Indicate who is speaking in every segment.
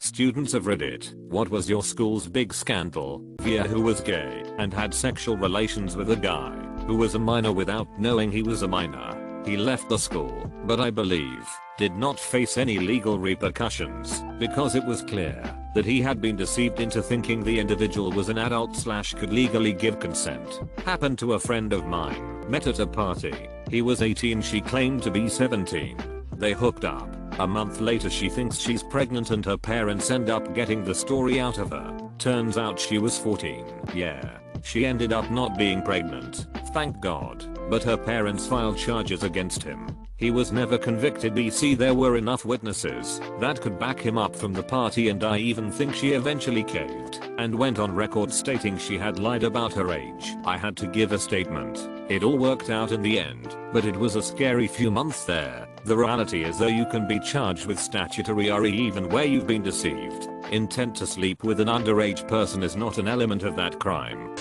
Speaker 1: Students of Reddit, what was your school's big scandal? Via who was gay and had sexual relations with a guy who was a minor without knowing he was a minor. He left the school, but I believe did not face any legal repercussions because it was clear that he had been deceived into thinking the individual was an adult / could legally give consent. Happened to a friend of mine, met at a party. He was 18, she claimed to be 17. They hooked up. A month later she thinks she's pregnant and her parents end up getting the story out of her. Turns out she was 14. Yeah, she ended up not being pregnant, thank God, but her parents filed charges against him. He was never convicted. BC there were enough witnesses that could back him up from the party, and I even think she eventually caved and went on record stating she had lied about her age. I had to give a statement. It all worked out in the end, but it was a scary few months there. The reality is though you can be charged with statutory RE even where you've been deceived. Intent to sleep with an underage person is not an element of that crime.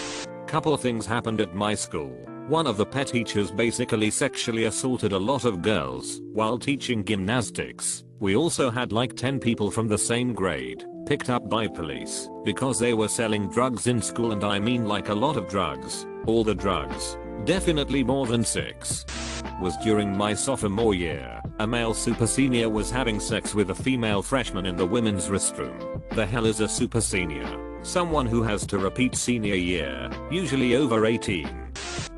Speaker 1: Couple things happened at my school. One of the pet teachers basically sexually assaulted a lot of girls while teaching gymnastics. We also had like 10 people from the same grade picked up by police because they were selling drugs in school, and I mean like a lot of drugs. All the drugs. Definitely more than 6. Was during my sophomore year. A male super senior was having sex with a female freshman in the women's restroom. The hell is a super senior? Someone who has to repeat senior year, usually over 18.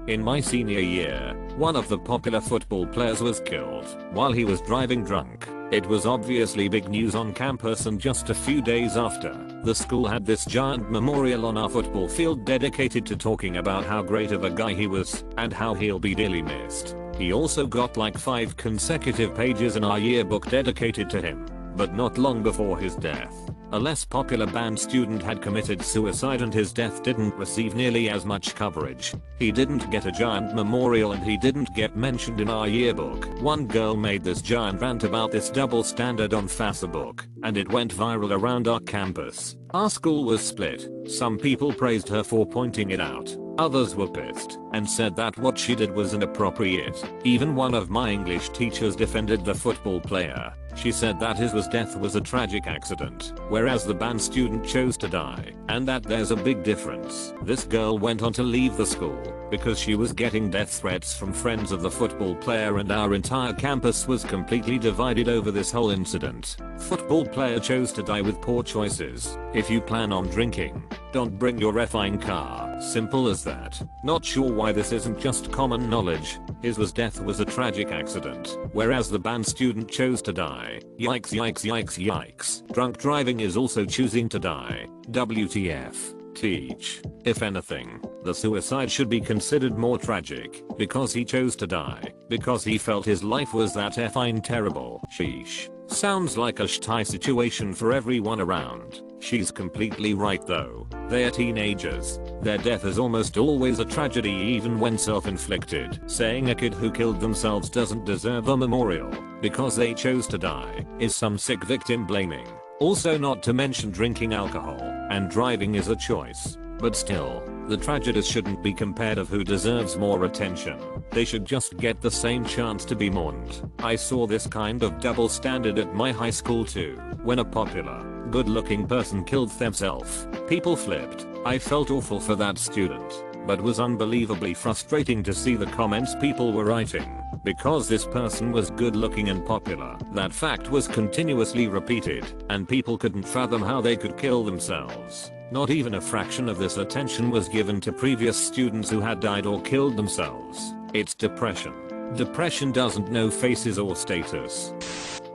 Speaker 1: In my senior year, one of the popular football players was killed while he was driving drunk. It was obviously big news on campus, and just a few days after, the school had this giant memorial on our football field dedicated to talking about how great of a guy he was and how he'll be dearly missed. He also got like 5 consecutive pages in our yearbook dedicated to him. But not long before his death, a less popular band student had committed suicide, and his death didn't receive nearly as much coverage. He didn't get a giant memorial and he didn't get mentioned in our yearbook. One girl made this giant rant about this double standard on Facebook, and it went viral around our campus. Our school was split. Some people praised her for pointing it out. Others were pissed and said that what she did was inappropriate. Even one of my English teachers defended the football player. She said that his death was a tragic accident, whereas the band student chose to die, and that there's a big difference. This girl went on to leave the school because she was getting death threats from friends of the football player, and our entire campus was completely divided over this whole incident. Football player chose to die with poor choices. If you plan on drinking, don't bring your effing car. Simple as that. Not sure why this isn't just common knowledge. His death was a tragic accident, whereas the band student chose to die. Yikes, yikes, yikes, yikes. Drunk driving is also choosing to die. WTF. Teach. If anything, the suicide should be considered more tragic because he chose to die because he felt his life was that effing terrible. Sheesh. Sounds like a shitty situation for everyone around. She's completely right though. They're teenagers. Their death is almost always a tragedy even when self-inflicted. Saying a kid who killed themselves doesn't deserve a memorial because they chose to die is some sick victim blaming. Also, not to mention drinking alcohol and driving is a choice. But still, the tragedies shouldn't be compared of who deserves more attention. They should just get the same chance to be mourned. I saw this kind of double standard at my high school too. When a popular, good-looking person killed themselves, people flipped. I felt awful for that student, but was unbelievably frustrating to see the comments people were writing. Because this person was good looking and popular, that fact was continuously repeated, and people couldn't fathom how they could kill themselves. Not even a fraction of this attention was given to previous students who had died or killed themselves. It's depression. Depression doesn't know faces or status.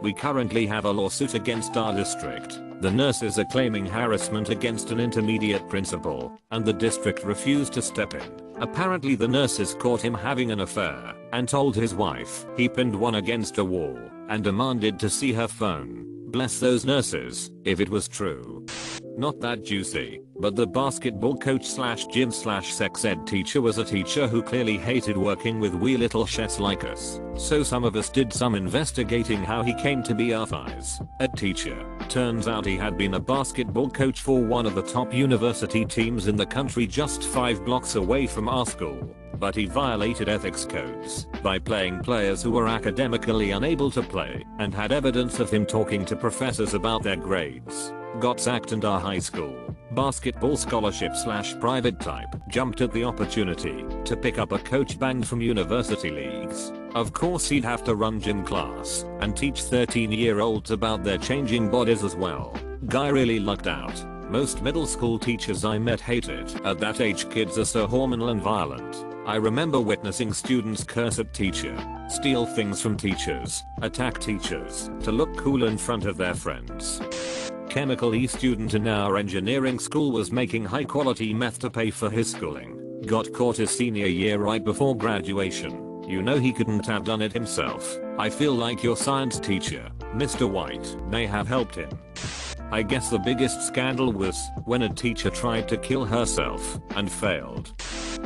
Speaker 1: We currently have a lawsuit against our district. The nurses are claiming harassment against an intermediate principal, and the district refused to step in. Apparently the nurses caught him having an affair and told his wife. He pinned one against a wall and demanded to see her phone. Bless those nurses, if it was true. Not that juicy, but the basketball coach / gym / sex ed teacher was a teacher who clearly hated working with wee little shits like us. So some of us did some investigating how he came to be our thighs. A teacher. Turns out he had been a basketball coach for one of the top university teams in the country just 5 blocks away from our school. But he violated ethics codes by playing players who were academically unable to play, and had evidence of him talking to professors about their grades. Got sacked and our high school basketball scholarship / private type jumped at the opportunity to pick up a coach banged from university leagues. Of course he'd have to run gym class and teach 13-year-olds about their changing bodies as well. Guy really lucked out. Most middle school teachers I met hated. At that age kids are so hormonal and violent. I remember witnessing students curse at teacher, steal things from teachers, attack teachers to look cool in front of their friends. Chemical E student in our engineering school was making high quality meth to pay for his schooling. Got caught his senior year right before graduation. You know he couldn't have done it himself. I feel like your science teacher, Mr. White, may have helped him. I guess the biggest scandal was when a teacher tried to kill herself and failed.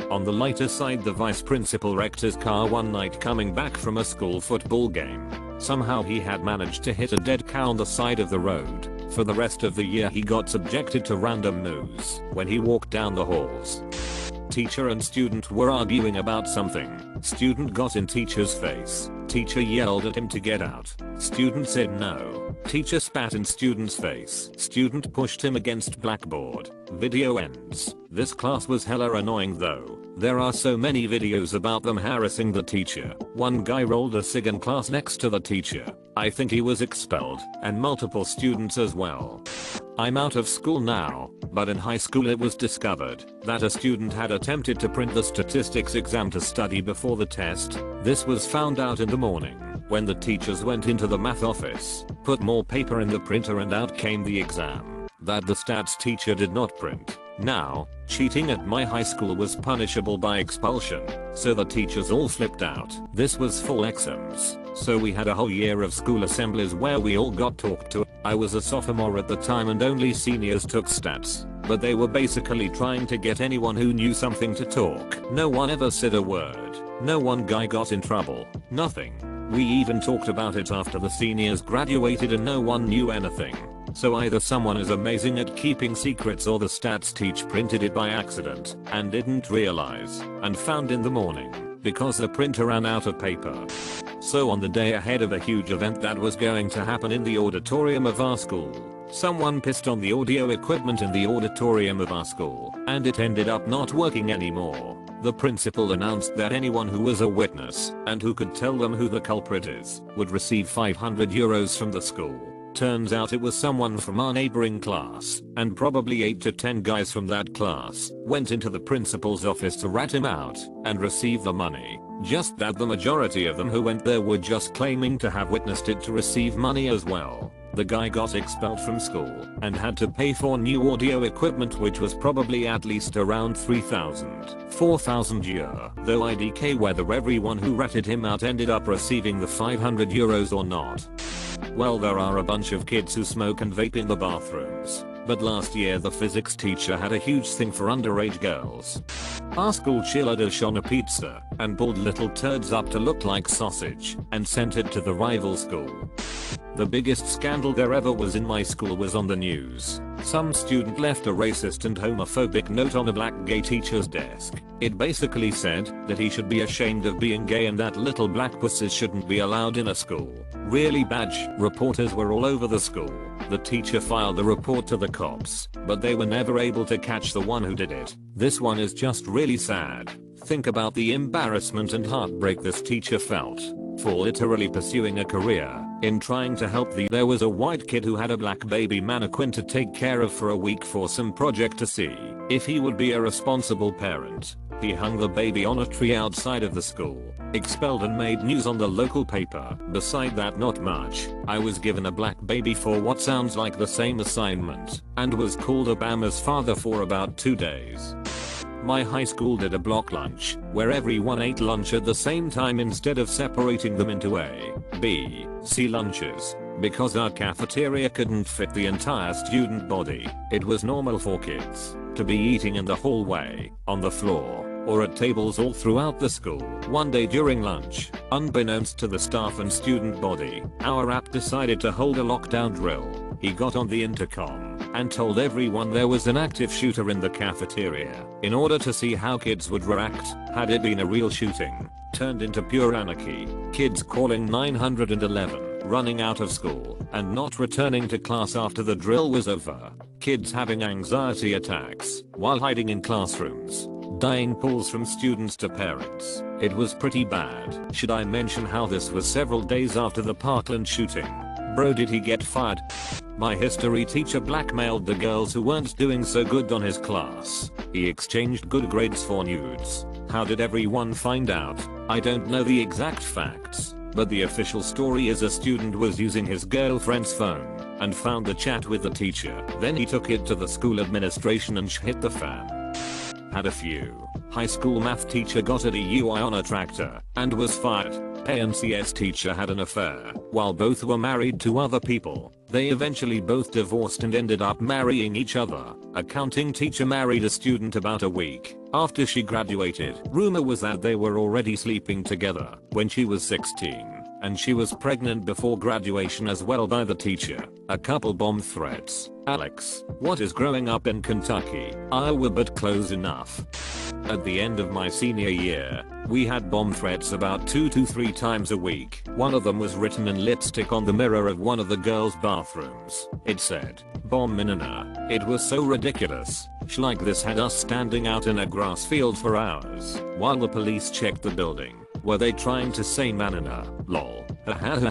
Speaker 1: On the lighter side, the vice principal wrecked his car one night coming back from a school football game. Somehow he had managed to hit a dead cow on the side of the road. For the rest of the year he got subjected to random news when he walked down the halls. Teacher and student were arguing about something. Student got in teacher's face. Teacher yelled at him to get out. Student said no. Teacher spat in student's face. Student pushed him against blackboard. Video ends. This class was hella annoying though. There are so many videos about them harassing the teacher. One guy rolled a cig in class next to the teacher. I think he was expelled, and multiple students as well. I'm out of school now, but in high school it was discovered that a student had attempted to print the statistics exam to study before the test. This was found out in the morning when the teachers went into the math office, put more paper in the printer, and out came the exam that the stats teacher did not print. Now, cheating at my high school was punishable by expulsion, so the teachers all flipped out. This was full exams, so we had a whole year of school assemblies where we all got talked to. I was a sophomore at the time and only seniors took stats, but they were basically trying to get anyone who knew something to talk. No one ever said a word. No one guy got in trouble. Nothing. We even talked about it after the seniors graduated and no one knew anything. So either someone is amazing at keeping secrets or the stats teacher printed it by accident and didn't realize and found in the morning because the printer ran out of paper. So on the day ahead of a huge event that was going to happen in the auditorium of our school, someone pissed on the audio equipment in the auditorium of our school and it ended up not working anymore. The principal announced that anyone who was a witness and who could tell them who the culprit is would receive €500 from the school. Turns out it was someone from our neighboring class, and probably 8 to 10 guys from that class went into the principal's office to rat him out and receive the money. Just that the majority of them who went there were just claiming to have witnessed it to receive money as well. The guy got expelled from school and had to pay for new audio equipment, which was probably at least around 3,000, 4,000 euro. Though IDK whether everyone who ratted him out ended up receiving the €500 or not. Well, there are a bunch of kids who smoke and vape in the bathrooms, but last year the physics teacher had a huge thing for underage girls. Our school cheerleader on a pizza and pulled little turds up to look like sausage and sent it to the rival school. The biggest scandal there ever was in my school was on the news. Some student left a racist and homophobic note on a black gay teacher's desk. It basically said that he should be ashamed of being gay and that little black pussies shouldn't be allowed in a school. Really bad. Reporters were all over the school. The teacher filed the report to the cops, but they were never able to catch the one who did it. This one is just really sad. Think about the embarrassment and heartbreak this teacher felt for literally pursuing a career in trying to help There was a white kid who had a black baby mannequin to take care of for a week for some project to see if he would be a responsible parent. He hung the baby on a tree outside of the school, expelled and made news on the local paper. Beside that, not much. I was given a black baby for what sounds like the same assignment and was called Obama's father for about 2 days. My high school did a block lunch where everyone ate lunch at the same time instead of separating them into A, B, C lunches. Because our cafeteria couldn't fit the entire student body, it was normal for kids to be eating in the hallway, on the floor, or at tables all throughout the school. One day during lunch, unbeknownst to the staff and student body, our app decided to hold a lockdown drill. He got on the intercom and told everyone there was an active shooter in the cafeteria in order to see how kids would react had it been a real shooting. Turned into pure anarchy. Kids calling 911. running out of school, and not returning to class after the drill was over. Kids having anxiety attacks while hiding in classrooms. Dying calls from students to parents. It was pretty bad. Should I mention how this was several days after the Parkland shooting? Bro, did he get fired? My history teacher blackmailed the girls who weren't doing so good on his class. He exchanged good grades for nudes. How did everyone find out? I don't know the exact facts, but the official story is a student was using his girlfriend's phone and found the chat with the teacher. Then he took it to the school administration and hit the fan. Had a few. High school math teacher got a DUI on a tractor and was fired. AMCS teacher had an affair while both were married to other people. They eventually both divorced and ended up marrying each other. Accounting teacher married a student about a week after she graduated. Rumor was that they were already sleeping together when she was 16. And she was pregnant before graduation as well by the teacher. A couple bomb threats. Alex, what is growing up in Kentucky, Iowa but close enough. At the end of my senior year, we had bomb threats about 2 to 3 times a week. One of them was written in lipstick on the mirror of one of the girls' bathrooms. It said, "Bomb Minna." It was so ridiculous. Like this had us standing out in a grass field for hours while the police checked the building. Were they trying to say Manana? Lol.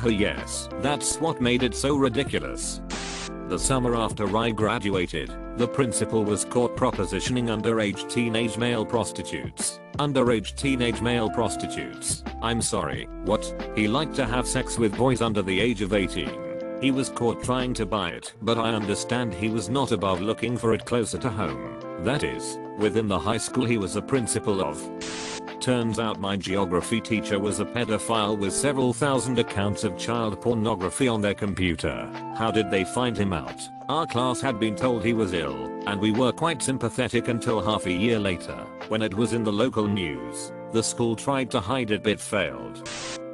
Speaker 1: Yes, that's what made it so ridiculous. The summer after I graduated, the principal was caught propositioning underage teenage male prostitutes. Underage teenage male prostitutes. I'm sorry, what? He liked to have sex with boys under the age of 18. He was caught trying to buy it, but I understand he was not above looking for it closer to home. That is, within the high school he was a principal of. Turns out my geography teacher was a pedophile with several thousand accounts of child pornography on their computer. How did they find him out? Our class had been told he was ill, and we were quite sympathetic until half a year later, when it was in the local news. The school tried to hide it but failed.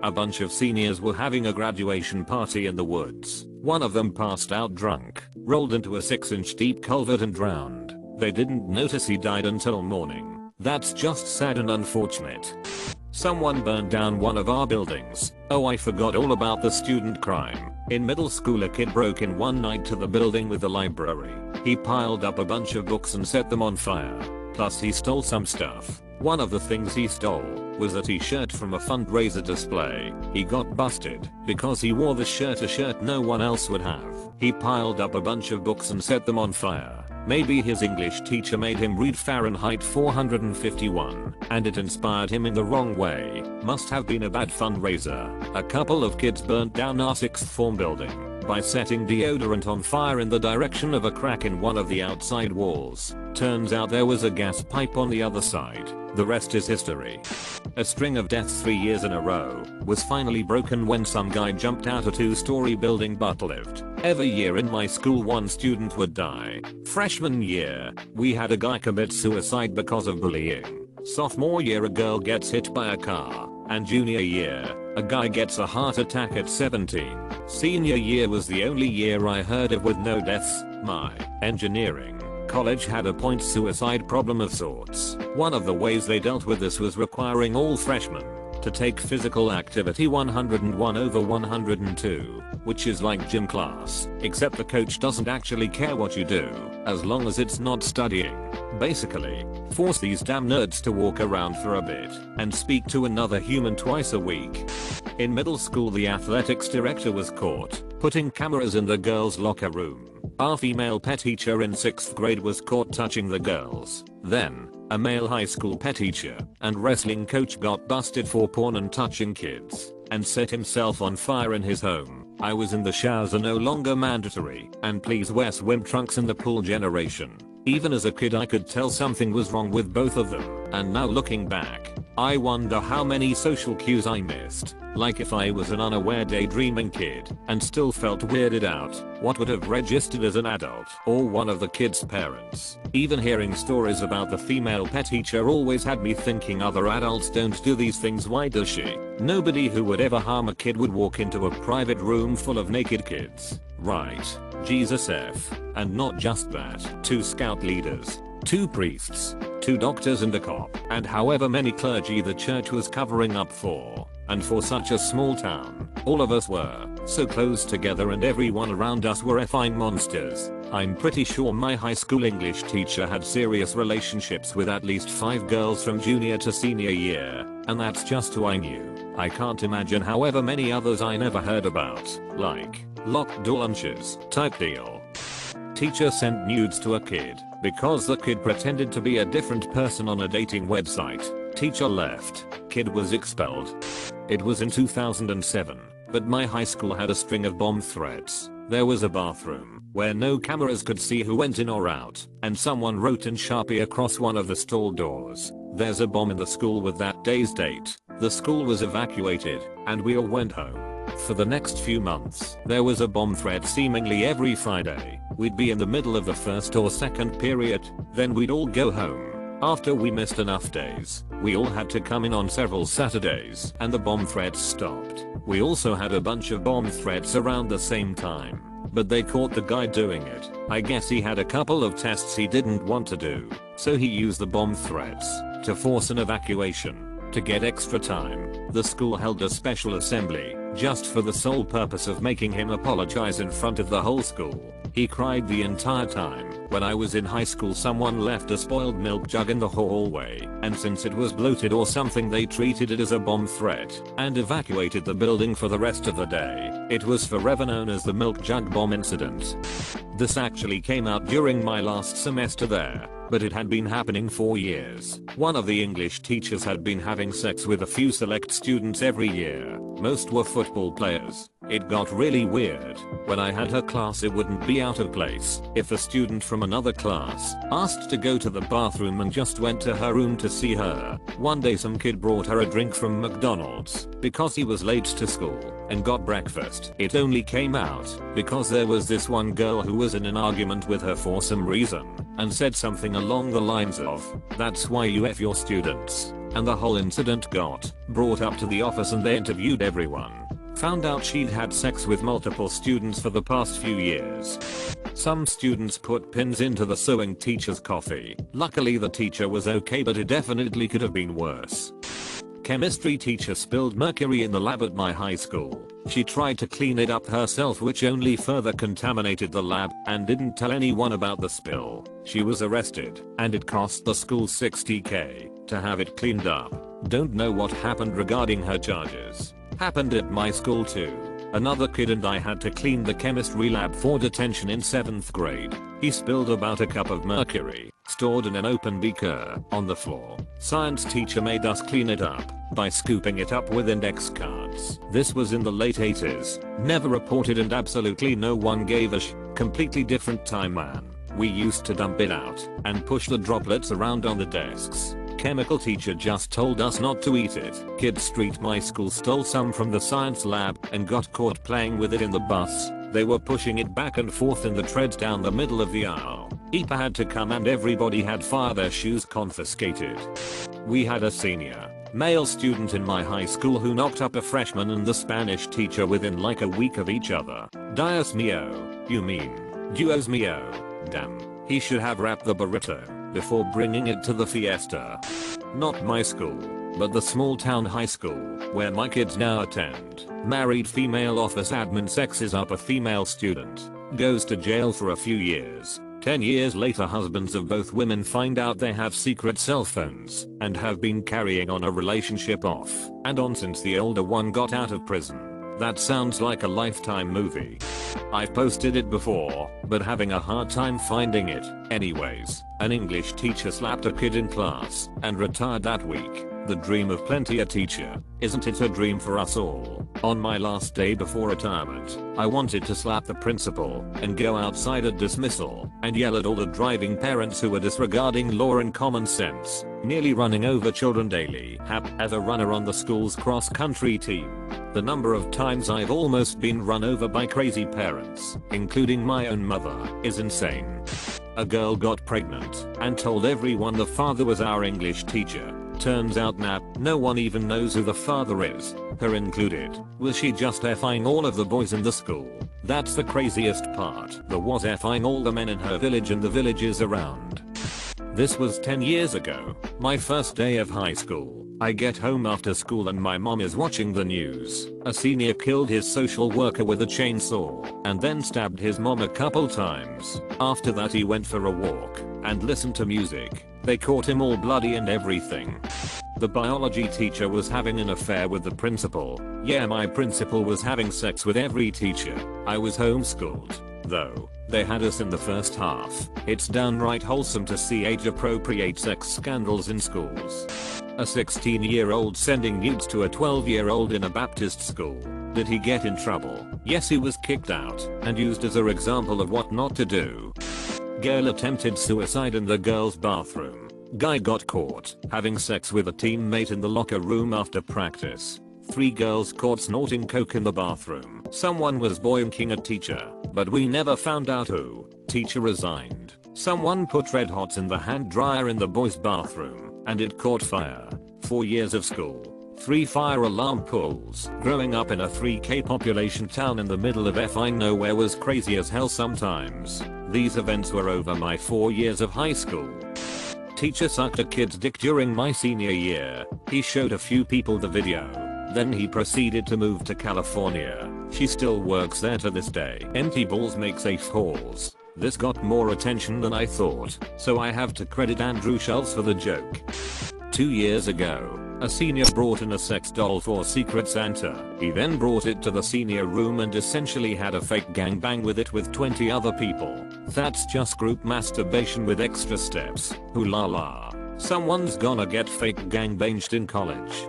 Speaker 1: A bunch of seniors were having a graduation party in the woods. One of them passed out drunk, rolled into a 6-inch deep culvert and drowned. They didn't notice he died until morning. That's just sad and unfortunate. Someone burned down one of our buildings. Oh, I forgot all about the student crime. In middle school a kid broke in one night to the building with the library. He piled up a bunch of books and set them on fire. Plus he stole some stuff. One of the things he stole was a t-shirt from a fundraiser display. He got busted because he wore the shirt, a shirt no one else would have. He piled up a bunch of books and set them on fire. Maybe his English teacher made him read Fahrenheit 451, and it inspired him in the wrong way. Must have been a bad fundraiser. A couple of kids burnt down our 6th form building by setting deodorant on fire in the direction of a crack in one of the outside walls. Turns out there was a gas pipe on the other side. The rest is history. A string of deaths 3 years in a row was finally broken when some guy jumped out a 2-story building but lived. Every year in my school one student would die. Freshman year, we had a guy commit suicide because of bullying. Sophomore year a girl gets hit by a car. And junior year, a guy gets a heart attack at 17. Senior year was the only year I heard of with no deaths. My engineering college had a point suicide problem of sorts. One of the ways they dealt with this was requiring all freshmen to take physical activity 101/102, which is like gym class, except the coach doesn't actually care what you do, as long as it's not studying. Basically, force these damn nerds to walk around for a bit and speak to another human twice a week. In middle school the athletics director was caught putting cameras in the girls' locker room. Our female pet teacher in 6th grade was caught touching the girls. Then, a male high school pet teacher and wrestling coach got busted for porn and touching kids, and set himself on fire in his home. I was in the showers are no longer mandatory, and please wear swim trunks in the pool generation. Even as a kid I could tell something was wrong with both of them, and now looking back, I wonder how many social cues I missed. Like if I was an unaware daydreaming kid and still felt weirded out, what would have registered as an adult or one of the kids' parents? Even hearing stories about the female pet teacher always had me thinking other adults don't do these things, why does she? Nobody who would ever harm a kid would walk into a private room full of naked kids. Right. Jesus F. And not just that. 2 scout leaders, 2 priests, 2 doctors and a cop, and however many clergy the church was covering up for. And for such a small town, all of us were so close together and everyone around us were effing monsters. I'm pretty sure my high school English teacher had serious relationships with at least 5 girls from junior to senior year, and that's just who I knew. I can't imagine however many others I never heard about, like locked door lunches type deal. Teacher sent nudes to a kid because the kid pretended to be a different person on a dating website. Teacher left. Kid was expelled. It was in 2007, but my high school had a string of bomb threats. There was a bathroom where no cameras could see who went in or out, and someone wrote in Sharpie across one of the stall doors, "There's a bomb in the school with that day's date." The school was evacuated, and we all went home. For the next few months, there was a bomb threat seemingly every Friday. We'd be in the middle of the first or second period, then we'd all go home. After we missed enough days, we all had to come in on several Saturdays, and the bomb threats stopped. We also had a bunch of bomb threats around the same time, but they caught the guy doing it. I guess he had a couple of tests he didn't want to do, so he used the bomb threats to force an evacuation. To get extra time, the school held a special assembly, just for the sole purpose of making him apologize in front of the whole school. He cried the entire time. When I was in high school, someone left a spoiled milk jug in the hallway, and since it was bloated or something, they treated it as a bomb threat and evacuated the building for the rest of the day. It was forever known as the milk jug bomb incident. This actually came out during my last semester there, but it had been happening for years. One of the English teachers had been having sex with a few select students every year. Most were football players. It got really weird. When I had her class, it wouldn't be out of place if a student from another class asked to go to the bathroom and just went to her room to see her. One day some kid brought her a drink from McDonald's because he was late to school and got breakfast. It only came out because there was this one girl who was in an argument with her for some reason and said something along the lines of, "That's why you F your students." And the whole incident got brought up to the office and they interviewed everyone. Found out she'd had sex with multiple students for the past few years. Some students put pins into the sewing teacher's coffee. Luckily the teacher was okay, but it definitely could have been worse. Chemistry teacher spilled mercury in the lab at my high school. She tried to clean it up herself, which only further contaminated the lab, and didn't tell anyone about the spill. She was arrested, and it cost the school $60K to have it cleaned up. Don't know what happened regarding her charges. Happened at my school too. Another kid and I had to clean the chemistry lab for detention in 7th grade. He spilled about a cup of mercury, stored in an open beaker, on the floor. Science teacher made us clean it up by scooping it up with index cards. This was in the late 80s. Never reported and absolutely no one gave a completely different time, man. We used to dump it out and push the droplets around on the desks. Chemical teacher just told us not to eat it. Kid Street my school stole some from the science lab and got caught playing with it in the bus. They were pushing it back and forth in the treads down the middle of the aisle. EPA had to come and everybody had their shoes confiscated. We had a senior male student in my high school who knocked up a freshman and the Spanish teacher within like a week of each other. Dios mío, you mean Dios mío. Damn, he should have wrapped the burrito before bringing it to the fiesta. Not my school, but the small town high school where my kids now attend. Married female office admin sexes up a female student. Goes to jail for a few years. 10 years later, husbands of both women find out they have secret cell phones and have been carrying on a relationship off and on since the older one got out of prison. That sounds like a Lifetime movie. I've posted it before, but having a hard time finding it. Anyways, an English teacher slapped a kid in class and retired that week. The dream of plenty a teacher. Isn't it a dream for us all? On my last day before retirement, I wanted to slap the principal and go outside at dismissal and yell at all the driving parents who were disregarding law and common sense, nearly running over children daily. As a runner on the school's cross-country team, the number of times I've almost been run over by crazy parents, including my own mother, is insane. A girl got pregnant and told everyone the father was our English teacher. Turns out no one even knows who the father is, her included. Was she just effing all of the boys in the school? That's the craziest part. The was effing all the men in her village and the villages around. This was 10 years ago, my first day of high school. I get home after school and my mom is watching the news. A senior killed his social worker with a chainsaw and then stabbed his mom a couple times. After that he went for a walk and listened to music. They caught him all bloody and everything. The biology teacher was having an affair with the principal. Yeah, my principal was having sex with every teacher. I was homeschooled, though. They had us in the first half. It's downright wholesome to see age-appropriate sex scandals in schools. A 16-year-old sending nudes to a 12-year-old in a Baptist school. Did he get in trouble? Yes, he was kicked out and used as an example of what not to do. Girl attempted suicide in the girls' bathroom. Guy got caught having sex with a teammate in the locker room after practice. 3 girls caught snorting coke in the bathroom. Someone was boinking a teacher, but we never found out who. Teacher resigned. Someone put red hots in the hand dryer in the boys' bathroom, and it caught fire. 4 years of school. 3 fire alarm pulls. Growing up in a 3K population town in the middle of effing nowhere was crazy as hell sometimes. These events were over my 4 years of high school. Teacher sucked a kid's dick during my senior year. He showed a few people the video. Then he proceeded to move to California. She still works there to this day. Empty balls make safe halls. This got more attention than I thought, so I have to credit Andrew Schultz for the joke. 2 years ago, a senior brought in a sex doll for Secret Santa. He then brought it to the senior room and essentially had a fake gangbang with it with 20 other people. That's just group masturbation with extra steps. Ooh la la. Someone's gonna get fake gangbanged in college.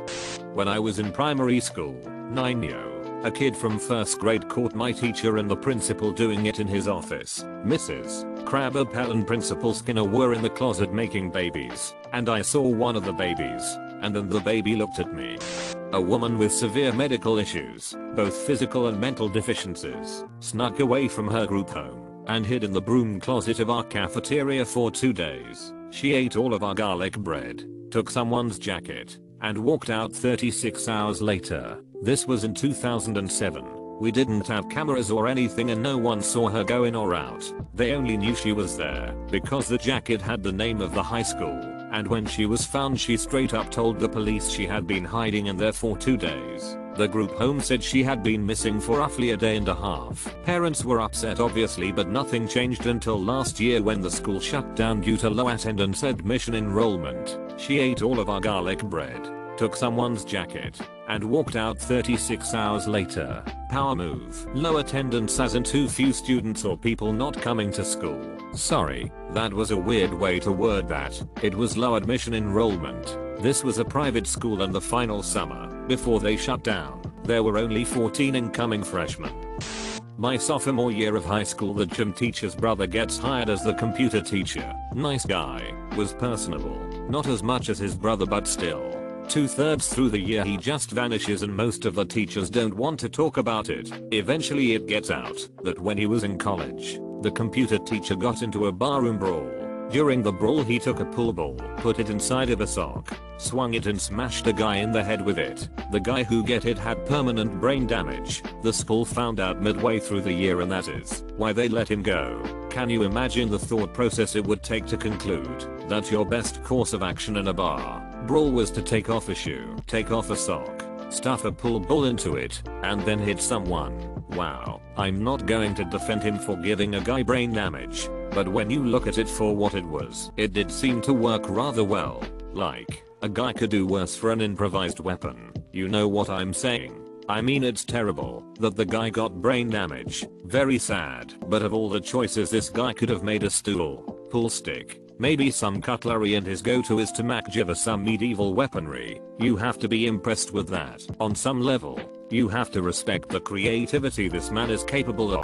Speaker 1: When I was in primary school, 9yo, a kid from 1st grade caught my teacher and the principal doing it in his office. Mrs. Crabapple and Principal Skinner were in the closet making babies, and I saw one of the babies, and then the baby looked at me. A woman with severe medical issues, both physical and mental deficiencies, snuck away from her group home and hid in the broom closet of our cafeteria for 2 days. She ate all of our garlic bread, took someone's jacket, and walked out 36 hours later. This was in 2007. We didn't have cameras or anything and no one saw her go in or out. They only knew she was there because the jacket had the name of the high school, and when she was found she straight up told the police she had been hiding in there for 2 days. The group home said she had been missing for roughly a day and a half. Parents were upset obviously, but nothing changed until last year when the school shut down due to low attendance and admission enrollment. She ate all of our garlic bread, took someone's jacket, and walked out 36 hours later. Power move. Low attendance as in too few students or people not coming to school. Sorry, that was a weird way to word that. It was low admission enrollment. This was a private school and the final summer, before they shut down, there were only 14 incoming freshmen. My sophomore year of high school, the gym teacher's brother gets hired as the computer teacher. Nice guy, was personable, not as much as his brother but still. 2/3 through the year he just vanishes and most of the teachers don't want to talk about it. Eventually it gets out that when he was in college, the computer teacher got into a barroom brawl. During the brawl he took a pool ball, put it inside of a sock, swung it and smashed a guy in the head with it. The guy who get it had permanent brain damage. The school found out midway through the year and that is why they let him go. Can you imagine the thought process it would take to conclude that your best course of action in a bar brawl was to take off a shoe, take off a sock, stuff a pool ball into it, and then hit someone? Wow. I'm not going to defend him for giving a guy brain damage, but when you look at it for what it was, it did seem to work rather well. Like, a guy could do worse for an improvised weapon. You know what I'm saying? I mean, it's terrible that the guy got brain damage. Very sad. But of all the choices this guy could have made, a stool, pool stick, maybe some cutlery, and his go-to is to MacGyver some medieval weaponry. You have to be impressed with that. On some level, you have to respect the creativity this man is capable of.